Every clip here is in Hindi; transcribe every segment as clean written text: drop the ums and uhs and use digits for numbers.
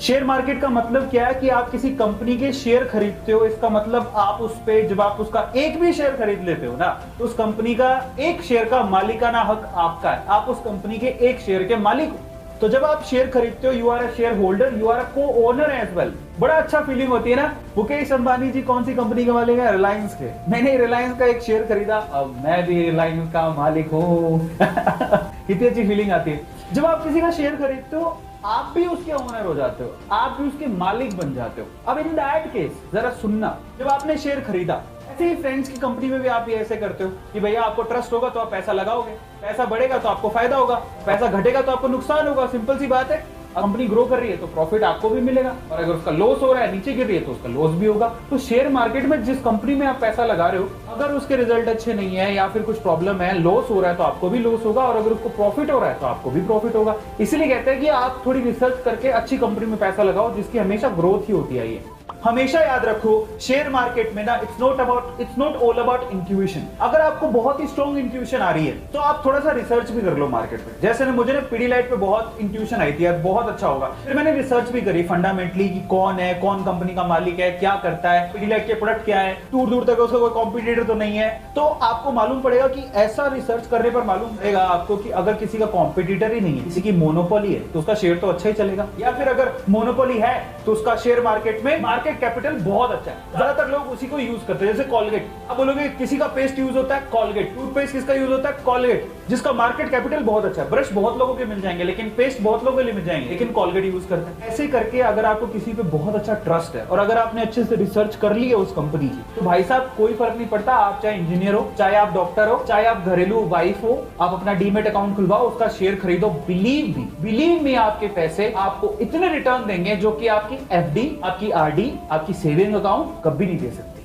शेयर मार्केट का मतलब क्या है कि आप किसी कंपनी के शेयर खरीदते हो, इसका मतलब आप उस पे जब आप उसका एक भी शेयर खरीद लेते हो ना, तो उस कंपनी का एक शेयर का मालिकाना हक आपका है, आप उस कंपनी के एक शेयर के मालिक हो। तो जब आप शेयर खरीदते हो, you are a shareholder, you are a co owner as well. बड़ा अच्छा फीलिंग होती है ना। मुकेश अंबानी जी कौन सी कंपनी के मालिक है? रिलायंस के। मैंने रिलायंस का एक शेयर खरीदा, अब मैं भी रिलायंस का मालिक हूँ। कितनी अच्छी फीलिंग आती है जब आप किसी का शेयर खरीदते हो, आप भी उसके ओनर हो जाते हो, आप भी उसके मालिक बन जाते हो। अब इन दैट केस जरा सुनना, जब आपने शेयर खरीदा, ऐसे ही फ्रेंड्स की कंपनी में भी आप ये ऐसे करते हो कि भैया आपको ट्रस्ट होगा तो आप पैसा लगाओगे, पैसा बढ़ेगा तो आपको फायदा होगा, पैसा घटेगा तो आपको नुकसान होगा। सिंपल सी बात है। कंपनी ग्रो कर रही है तो प्रॉफिट आपको भी मिलेगा, और अगर उसका लॉस हो रहा है, नीचे गिर रही है, तो उसका लॉस भी होगा। तो शेयर मार्केट में जिस कंपनी में आप पैसा लगा रहे हो, अगर उसके रिजल्ट अच्छे नहीं है या फिर कुछ प्रॉब्लम है, लॉस हो रहा है, तो आपको भी लॉस होगा, और अगर उसको प्रॉफिट हो रहा है तो आपको भी प्रॉफिट होगा। इसीलिए कहते हैं कि आप थोड़ी रिसर्च करके अच्छी कंपनी में पैसा लगाओ जिसकी हमेशा ग्रोथ ही होती आई है। हमेशा याद रखो, शेयर मार्केट में ना it's not all about intuition. अगर आपको बहुत ही स्ट्रॉन्ग इंट्यूशन आ रही है तो आप थोड़ा सा रिसर्च भी कर लो मार्केट में। जैसे ना मुझे ना पीडीलाइट पे बहुत इंट्यूशन आई थी यार, बहुत अच्छा होगा, फिर मैंने रिसर्च भी करी फंडामेंटली कि कौन है, कौन कंपनी का मालिक है, क्या करता है, पीडीलाइट के प्रोडक्ट क्या है, दूर दूर तक उसका कोई कॉम्पिटिटर तो नहीं है। तो आपको मालूम पड़ेगा कि ऐसा रिसर्च करने पर मालूम पड़ेगा आपको कि अगर किसी का कॉम्पिटिटर ही नहीं है, किसी की मोनोपोली है, तो उसका शेयर तो अच्छा ही चलेगा। या फिर अगर मोनोपोली है तो उसका शेयर मार्केट में मार्केट कैपिटल बहुत अच्छा है, ज्यादातर लोग उसी को यूज करते हैं। जैसे कॉलगेट, अब बोलोगे किसी का पेस्ट यूज होता है कॉलगेट, टूथपेस्ट किसका यूज होता है कॉलगेट, जिसका मार्केट कैपिटल बहुत अच्छा है। ब्रश बहुत लोगों के मिल जाएंगे, लेकिन पेस्ट बहुत लोगों के लिए मिल जाएंगे, लेकिन कॉलगेट यूज करते हैं। ऐसे करके अगर आपको किसी पे बहुत अच्छा ट्रस्ट है और अगर आपने अच्छे से रिसर्च कर ली है उस कंपनी की, तो भाई साहब कोई फर्क नहीं पड़ता, आप चाहे इंजीनियर हो, चाहे आप डॉक्टर हो, चाहे आप घरेलू वाइफ हो, आप अपना डीमेट अकाउंट खुलवाओ, उसका शेयर खरीदो, बिलीव मी आपके पैसे आपको इतने रिटर्न देंगे जो कि आपकी एफडी, आपकी आरडी, आपकी सेविंग अकाउंट कभी नहीं दे सकती।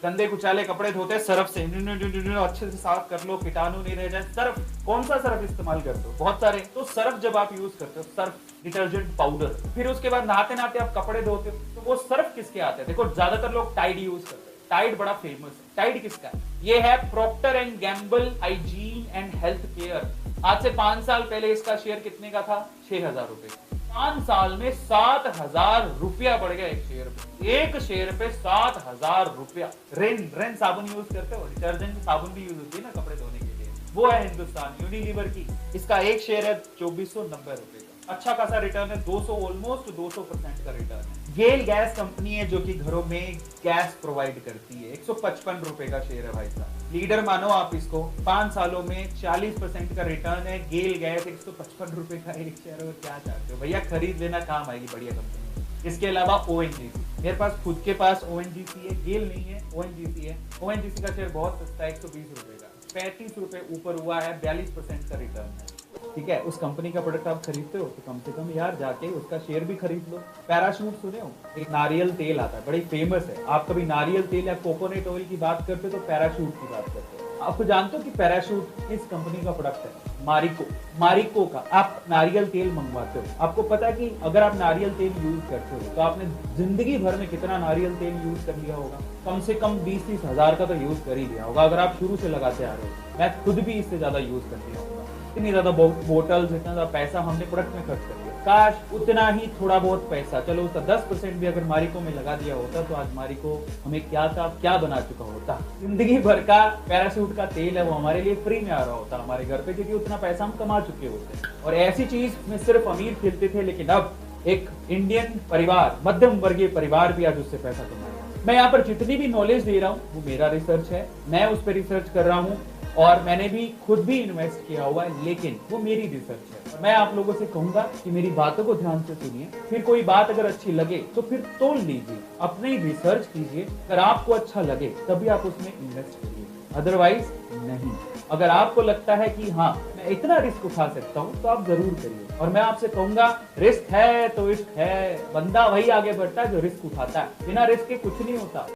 गंदे कुचाले कपड़े धोते सर्फ से अच्छे से साफ कर लो, कीटाणु नहीं रह जाए। सर्फ, कौन सा सर्फ इस्तेमाल करते हो? बहुत सारे। तो सर्फ जब आप यूज करते हो, सर्फ डिटर्जेंट पाउडर, फिर उसके बाद नहाते नहाते आप कपड़े धोते हो, तो वो सर्फ किसके आते हैं? देखो ज्यादातर लोग टाइड यूज करते हैं। टाइड बड़ा फेमस है। टाइड किसका है? ये है Procter and Gamble hygiene and health care. आज से 5 साल पहले इसका शेयर कितने का था? 6,000 रुपए। 5 साल में 7,000 रुपया बढ़ गया एक शेयर पे। एक शेयर पे 7,000 रुपया। रेन साबुन यूज करते हो? डिटर्जेंट साबुन भी यूज होती है ना कपड़े धोने के लिए, वो है हिंदुस्तान यूनिलीवर की। इसका एक शेयर है 2490 रुपए का। अच्छा खासा रिटर्न है, 200 ऑलमोस्ट 200% का रिटर्न है। गेल गैस कंपनी है जो कि घरों में गैस प्रोवाइड करती है, 155 रुपए का शेयर है भाई साहब। लीडर मानो आप इसको, 5 सालों में 40% का रिटर्न है। गेल गैस 155 रुपए का एक शेयर है, क्या चाहते हो भैया? खरीद लेना, काम आएगी बढ़िया कंपनी। इसके अलावा ओएनजीसी, मेरे पास खुद के पास ओएनजीसी है, गेल नहीं है, ओएनजीसी है। ओएनजीसी का शेयर बहुत सस्ता है, 120 रुपए का, 35 रुपए ऊपर हुआ है, 42% का रिटर्न है। ठीक है, उस कंपनी का प्रोडक्ट आप खरीदते हो तो कम से कम यार जाके उसका शेयर भी खरीद लो। पैराशूट सुने हो? एक नारियल तेल आता है, बड़ी फेमस है। आप कभी नारियल तेल या कोकोनट ऑयल की बात करते हो तो पैराशूट की बात करते हो। आपको जानते हो कि पैराशूट किस कंपनी का प्रोडक्ट है? मारिको का। आप नारियल तेल मंगवाते हो, आपको पता है कि अगर आप नारियल तेल यूज करते हो तो आपने जिंदगी भर में कितना नारियल तेल यूज कर लिया होगा? कम से कम 20-30 हजार का तो यूज कर ही लिया होगा, अगर आप शुरू से लगाते आ रहे हो। मैं खुद भी इससे ज्यादा यूज कर लिया होगा। इतनी ज्यादा बोटल्स, इतना ज्यादा पैसा हमने प्रोडक्ट में खर्च कर दिया। काश उतना ही थोड़ा बहुत पैसा, चलो उसका 10% भी अगर मारिको में लगा दिया होता तो आज मारिको हमें क्या बना चुका होता। जिंदगी भर का पैराशूट का तेल है वो हमारे लिए फ्री में आ रहा होता हमारे घर पे, क्योंकि उतना पैसा हम कमा चुके होते। और ऐसी चीज में सिर्फ अमीर खेलते थे, लेकिन अब एक इंडियन परिवार, मध्यम वर्गीय परिवार भी आज उससे पैसा कमा रहा है। मैं यहाँ पर जितनी भी नॉलेज दे रहा हूँ वो मेरा रिसर्च है, मैं उस पर रिसर्च कर रहा हूँ और मैंने भी खुद भी इन्वेस्ट किया हुआ है, लेकिन वो मेरी रिसर्च है। और मैं आप लोगों से कहूंगा कि मेरी बातों को ध्यान से सुनिए, फिर कोई बात अगर अच्छी लगे तो फिर तोल लीजिए, अपनी रिसर्च कीजिए। अगर आपको अच्छा लगे तभी आप उसमें इन्वेस्ट करिए, अदरवाइज नहीं। अगर आपको लगता है कि हाँ मैं इतना रिस्क उठा सकता हूँ तो आप जरूर करिए। और मैं आपसे कहूंगा, रिस्क है तो इश्क है, बंदा वही आगे बढ़ता है जो रिस्क उठाता है, बिना रिस्क के कुछ नहीं होता।